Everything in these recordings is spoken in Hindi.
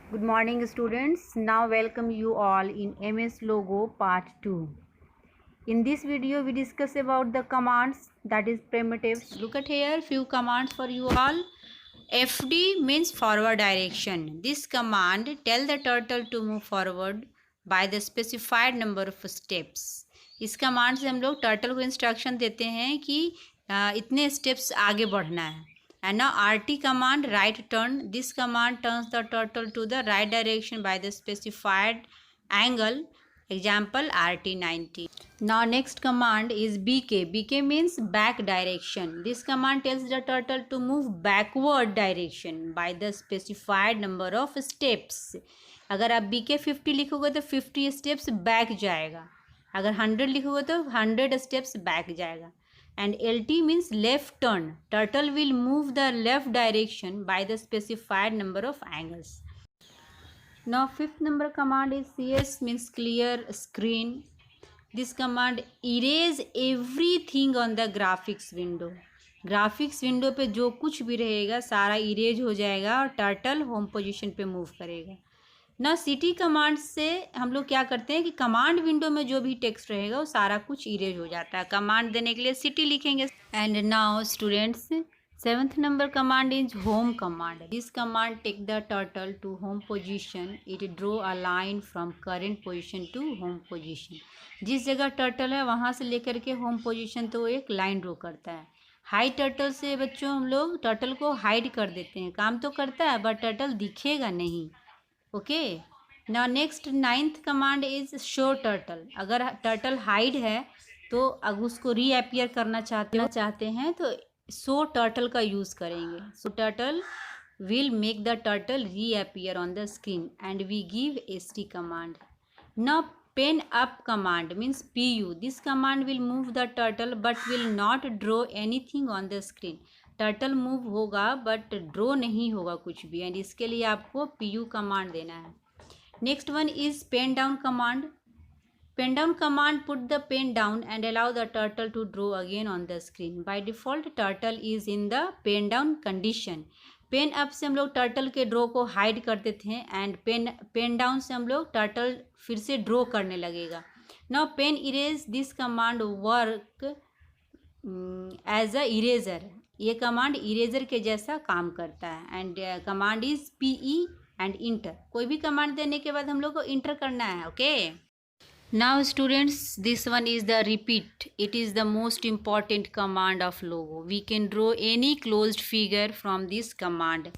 Good morning students. Now welcome you all in MS Logo part 2. In this video we discuss about the commands, that is primitives. Look at here, few commands for you all. FD means forward direction. This command tell the turtle to move forward by the specified number of steps. इस कमांड से हम लोग टर्टल को इंस्ट्रक्शन देते हैं कि इतने स्टेप्स आगे बढ़ना है. And now RT command, right turn. This command turns the turtle to the right direction by the specified angle. Example RT90. Now next command is BK. BK means back direction. This command tells the turtle to move backward direction by the specified number of steps. अगर आप BK 50 लिखोगे तो 50 स्टेप्स बैक जाएगा. अगर 100 लिखोगे तो 100 स्टेप्स बैक जाएगा. And LT means left turn. Turtle will move the left direction by the specified number of angles. Now fifth number command is CS means clear screen. This command erase everything on the graphics window. Graphics window पे जो कुछ भी रहेगा सारा इरेज हो जाएगा और टर्टल होम पोजीशन पे मूव करेगा. ना सिटी कमांड से हम लोग क्या करते हैं कि कमांड विंडो में जो भी टेक्स्ट रहेगा वो सारा कुछ इरेज हो जाता है. कमांड देने के लिए सिटी लिखेंगे. And now students, seventh number command is home command. This command take the turtle to home position. It draw a line from current position to home position. जिस जगह टर्टल है वहाँ से लेकर के होम पोजीशन तो एक लाइन ड्रॉ करता है. हाइड टर्टल से बच्चों हम लोग टर्टल को हाइड कर देते हैं. काम तो करता है बट टर्टल दिखेगा नहीं. Okay. Now next ninth command is show turtle. अगर टर्टल हाइड है तो अगर उसको रीअपियर करना चाहते हैं तो शो टर्टल का यूज़ करेंगे. Show turtle will make the turtle reappear on the screen and we give st command. Now pen up command means pu. This command will move the turtle but will not draw anything on the screen. Turtle move होगा बट ड्रॉ नहीं होगा कुछ भी, एंड इसके लिए आपको पी कमांड देना है. Next one is pen down command. Pen down command put the pen down and allow the turtle to draw again on the screen. By default turtle is in the pen down condition. Pen up से हम लोग टर्टल के ड्रॉ को हाइड करते थे एंड पेन डाउन से हम लोग टर्टल फिर से ड्रॉ करने लगेगा. Now pen erase. This command work as a eraser. ये कमांड इरेजर के जैसा काम करता है. And command is P E and enter. कोई भी कमांड देने के बाद हम लोग को इंटर करना है. Okay. Now students, this one is the repeat. It is the most important command of Logo. We can draw any closed figure from this command.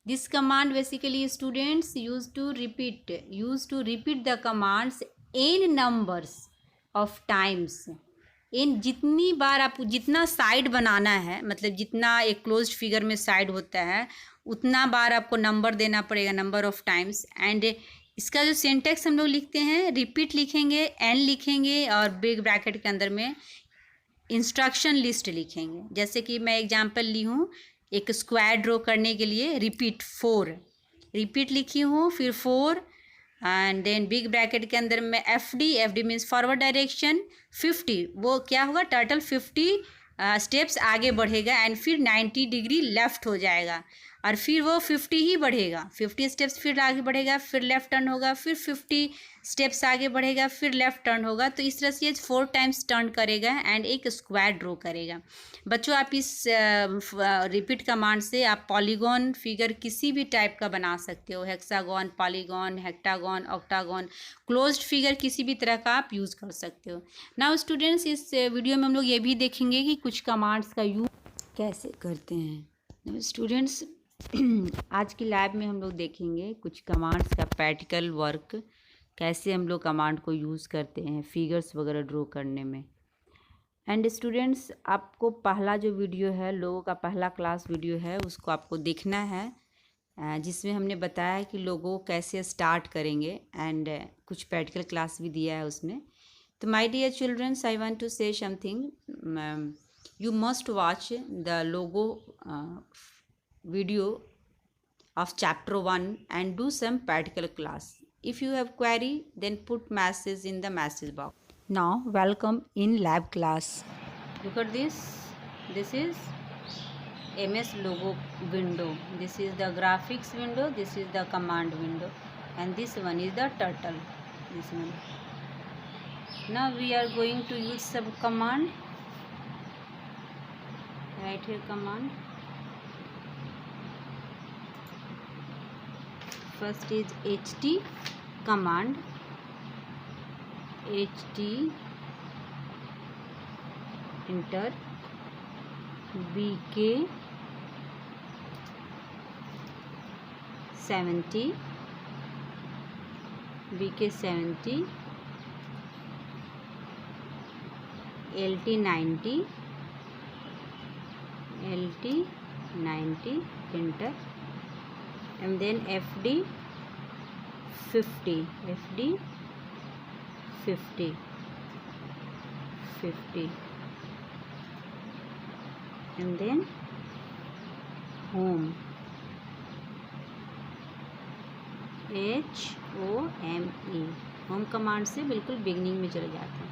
This command basically students use to repeat the commands in numbers of times. इन जितनी बार आपको जितना साइड बनाना है, मतलब जितना एक क्लोज्ड फिगर में साइड होता है उतना बार आपको नंबर देना पड़ेगा, नंबर ऑफ टाइम्स. एंड इसका जो सिंटेक्स हम लोग लिखते हैं, रिपीट लिखेंगे, एन लिखेंगे और बिग ब्रैकेट के अंदर में इंस्ट्रक्शन लिस्ट लिखेंगे. जैसे कि मैं एग्जांपल ली हूँ, एक स्क्वायर ड्रॉ करने के लिए रिपीट 4 रिपीट लिखी हूँ, फिर 4 एंड देन बिग ब्रैकेट के अंदर में F D means forward direction 50. वो क्या होगा, टर्टल 50 स्टेप्स आगे बढ़ेगा एंड फिर 90 डिग्री लेफ़्ट हो जाएगा और फिर वो 50 ही बढ़ेगा. 50 स्टेप्स फिर आगे बढ़ेगा, फिर लेफ़्ट टर्न होगा, फिर 50 स्टेप्स आगे बढ़ेगा, फिर लेफ़्ट टर्न होगा. तो इस तरह से ये 4 टाइम्स टर्न करेगा एंड एक स्क्वायर ड्रॉ करेगा. बच्चों आप इस रिपीट कमांड से आप पॉलीगॉन फिगर किसी भी टाइप का बना सकते हो. Hexagon, polygon, heptagon, octagon, closed figure किसी भी तरह का आप यूज़ कर सकते हो. नाउ स्टूडेंट्स, इस वीडियो में हम लोग ये भी देखेंगे कि कुछ कमांड्स का यूज़ कैसे करते हैं. स्टूडेंट्स, आज की लैब में हम लोग देखेंगे कुछ कमांड्स का प्रैक्टिकल वर्क, कैसे हम लोग कमांड को यूज़ करते हैं फिगर्स वगैरह ड्रॉ करने में. एंड स्टूडेंट्स, आपको पहला जो वीडियो है, लोगों का पहला क्लास वीडियो है, उसको आपको देखना है, जिसमें हमने बताया कि लोगों कैसे स्टार्ट करेंगे एंड कुछ प्रैक्टिकल क्लास भी दिया है उसमें. तो my dear childrens, I want to say something. You must watch the logo video of chapter 1 and do some practical class. If you have query, then put message in the message box. Now welcome in lab class. Look at this. This is MS logo window. This is the graphics window, this is the command window, and this one is the turtle, this one. Now we are going to use some command. Write here command. First is ht command. ht enter bk 70 lt 90 enter, and then fd 50 and then home HOME. Home command से बिल्कुल बिगनिंग में चले जाते हैं.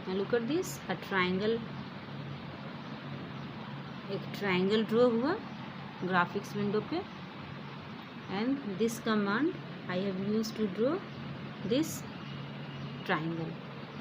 Now look at this, a triangle, एक ट्रायंगल ड्रॉ हुआ ग्राफिक्स विंडो पे, and this command I have use to draw this triangle.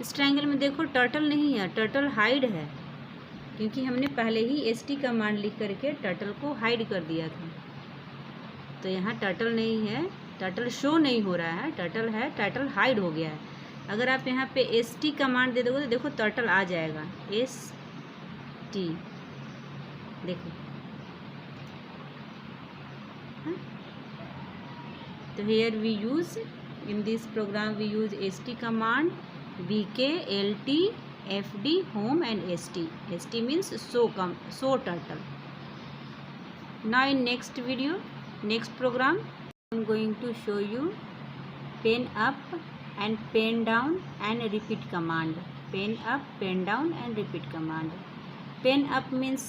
इस ट्रायंगल में देखो टर्टल नहीं है, टर्टल हाइड है, क्योंकि हमने पहले ही ST कमांड लिख करके टर्टल को हाइड कर दिया था. तो यहाँ टर्टल नहीं है, टर्टल शो नहीं हो रहा है, टर्टल है, टर्टल हाइड हो गया है. अगर आप यहाँ पे ST कमांड दे दोगे तो देखो टर्टल आ जाएगा, ST देखो. तो here we use, in this program we use ST command, BK, LT, FD, home and ST. ST means show turtle. Now in next video, next program, I am going to show you pen up and pen down and repeat command. Pen up, pen down and repeat command. Pen up means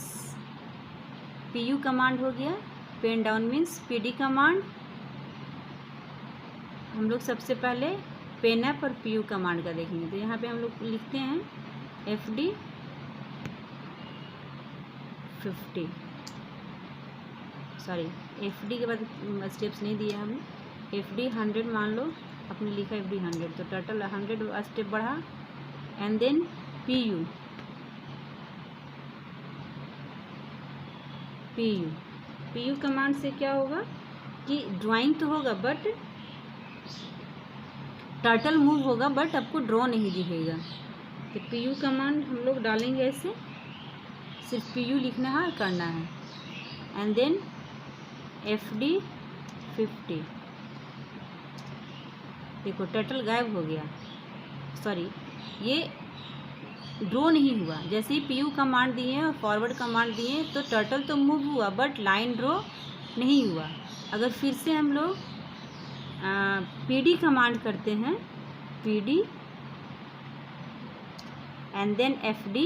PU command हो गया, pen down means PD command. हम लोग सबसे पहले पेन अप और PU कमांड का देखेंगे. तो यहाँ पे हम लोग लिखते हैं FD 50, सॉरी FD के बाद स्टेप्स नहीं दिया हमने, FD 100 मान लो, अपने लिखा FD 100, तो टोटल 100 स्टेप बढ़ा. एंड देन PU कमांड से क्या होगा कि ड्राइंग तो होगा बट टर्टल मूव होगा, बट आपको ड्रॉ नहीं दिखेगा. तो PU कमांड हम लोग डालेंगे ऐसे, सिर्फ PU लिखना है, करना है. एंड देन FD 50, देखो टर्टल गायब हो गया, सॉरी ये ड्रॉ नहीं हुआ. जैसे ही PU कमांड दिए और फॉरवर्ड कमांड दिए तो टर्टल तो मूव हुआ बट लाइन ड्रॉ नहीं हुआ. अगर फिर से हम लोग PD कमांड करते हैं, PD and then FD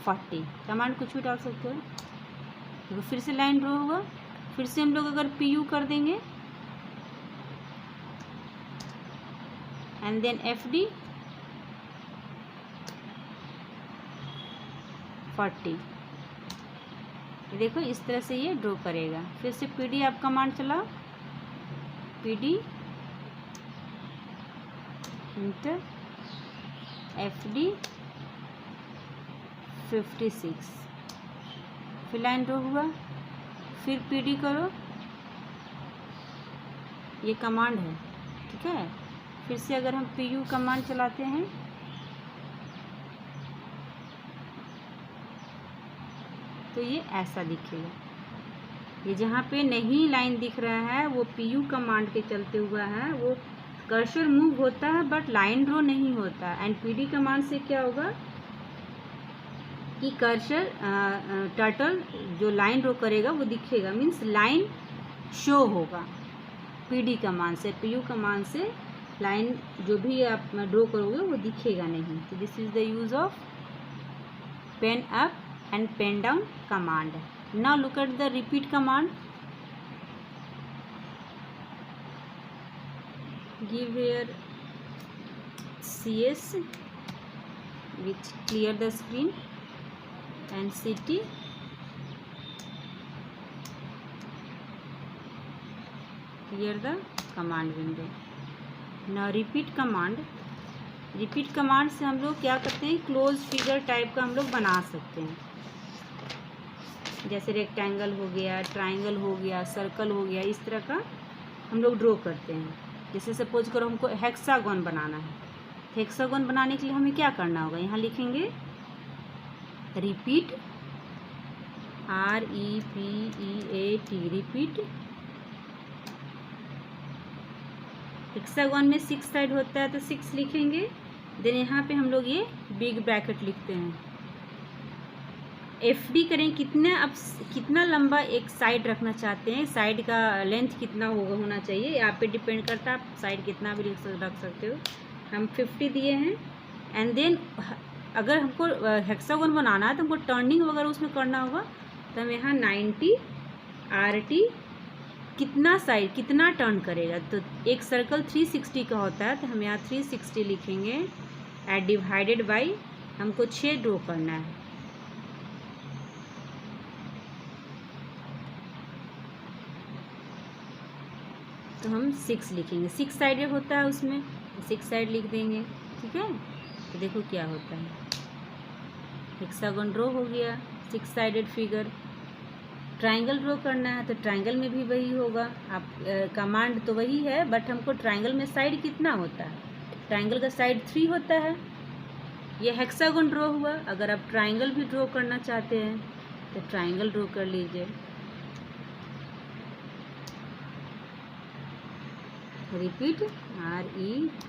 40 command कुछ भी डाल सकते हो. तो फिर से लाइन ड्रॉ होगा. फिर से हम लोग अगर PU कर देंगे एंड देन FD 40, देखो इस तरह से ये ड्रॉ करेगा. फिर से PD आप कमांड चलाओ, PD इंटर FD 56, फिर लाइन ड्रॉ हुआ. फिर PD करो, ये कमांड है, ठीक है. फिर से अगर हम PU कमांड चलाते हैं तो ये ऐसा दिखेगा. ये जहाँ पे नहीं लाइन दिख रहा है वो PU कमांड के चलते हुआ है, वो कर्सर मूव होता है बट लाइन ड्रॉ नहीं होता. एंड PD कमांड से क्या होगा कि कर्सर टर्टल जो लाइन ड्रॉ करेगा वो दिखेगा, मीन्स लाइन शो होगा. PD कमांड से, PU कमांड से लाइन जो भी आप ड्रॉ करोगे वो दिखेगा नहीं. तो this is the use of pen up and pen down command. Now look at the repeat command. Give here CS which clear the screen, and CT clear the command window. Now repeat command. Repeat command से हम लोग क्या करते हैं, क्लोज फिगर टाइप का हम लोग बना सकते हैं। जैसे रेक्टेंगल हो गया, ट्राइंगल हो गया, सर्कल हो गया, इस तरह का हम लोग ड्रॉ करते हैं। जैसे सपोज करो हमको हेक्सागोन बनाना है। हेक्सागोन बनाने के लिए हमें क्या करना होगा, यहाँ लिखेंगे रिपीट, REPEAT, रिपीट। हेक्सागोन में 6 साइड होता है तो 6 लिखेंगे। देन यहाँ पे हम लोग ये बिग ब्रैकेट लिखते हैं। FD करें, कितना लंबा एक साइड रखना चाहते हैं, साइड का लेंथ कितना होना चाहिए, आप पे डिपेंड करता है, आप साइड कितना भी रख सकते हो। हम 50 दिए हैं। एंड देन अगर हमको हेक्सागोन बनाना है तो हमको टर्निंग वगैरह उसमें करना होगा, तो हम यहाँ 90 RT कितना साइड कितना टर्न करेगा, तो एक सर्कल 360 का होता है, तो हम यहाँ 360 लिखेंगे। एट डिवाइडेड बाई हमको 6 ड्रॉ करना है। तो हम 6 लिखेंगे, 6 साइडेड होता है उसमें, 6 साइड लिख देंगे। ठीक है, तो देखो क्या होता है, हेक्सागोन ड्रॉ हो गया, 6 साइडेड फिगर। ट्राइंगल ड्रॉ करना है तो ट्राइंगल में भी वही होगा। आप कमांड तो वही है, बट हमको ट्राइंगल में साइड कितना होता है, ट्राइंगल का साइड 3 होता है। ये हेक्सागोन ड्रॉ हुआ। अगर आप ट्राइंगल भी ड्रॉ करना चाहते हैं तो ट्राइंगल ड्रॉ कर लीजिए। Repeat, REPEAT,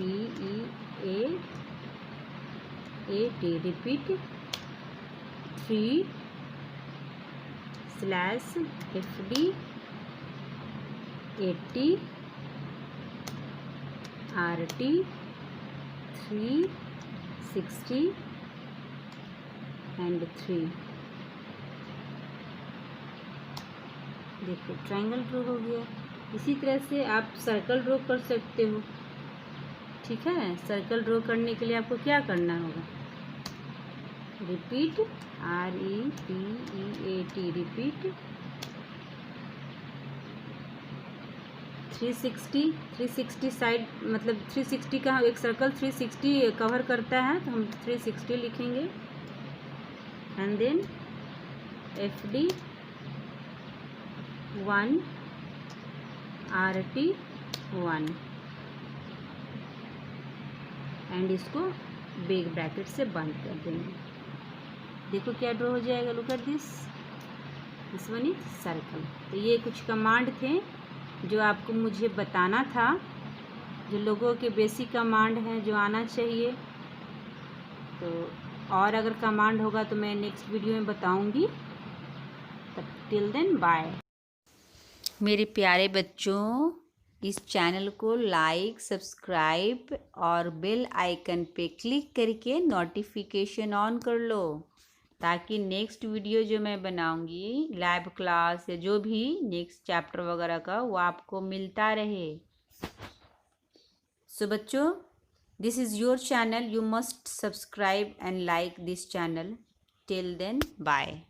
repeat 3/FD 80 RT 360 and 3। देखो ट्राइंगल ड्रॉ हो गया। इसी तरह से आप सर्कल ड्रॉ कर सकते हो। ठीक है, सर्कल ड्रॉ करने के लिए आपको क्या करना होगा, रिपीट, REPEAT, रिपीट 360 साइड, मतलब 360 का एक सर्कल 360 कवर करता है, तो हम 360 लिखेंगे। एंड देन FD 1 RT 1, एंड इसको बिग ब्रैकेट से बंद कर देंगे। देखो क्या ड्रॉ हो जाएगा, look at this one is circle. तो ये कुछ कमांड थे जो आपको मुझे बताना था, जो लोगों के बेसिक कमांड हैं जो आना चाहिए। तो और अगर कमांड होगा तो मैं नेक्स्ट वीडियो में बताऊंगी। तब टिल देन बाय। मेरे प्यारे बच्चों, इस चैनल को लाइक, सब्सक्राइब और बेल आइकन पे क्लिक करके नोटिफिकेशन ऑन कर लो, ताकि नेक्स्ट वीडियो जो मैं बनाऊंगी लैब क्लास या जो भी नेक्स्ट चैप्टर वगैरह का, वो आपको मिलता रहे। सो बच्चों, this is your channel, you must subscribe and like this channel. Till then bye.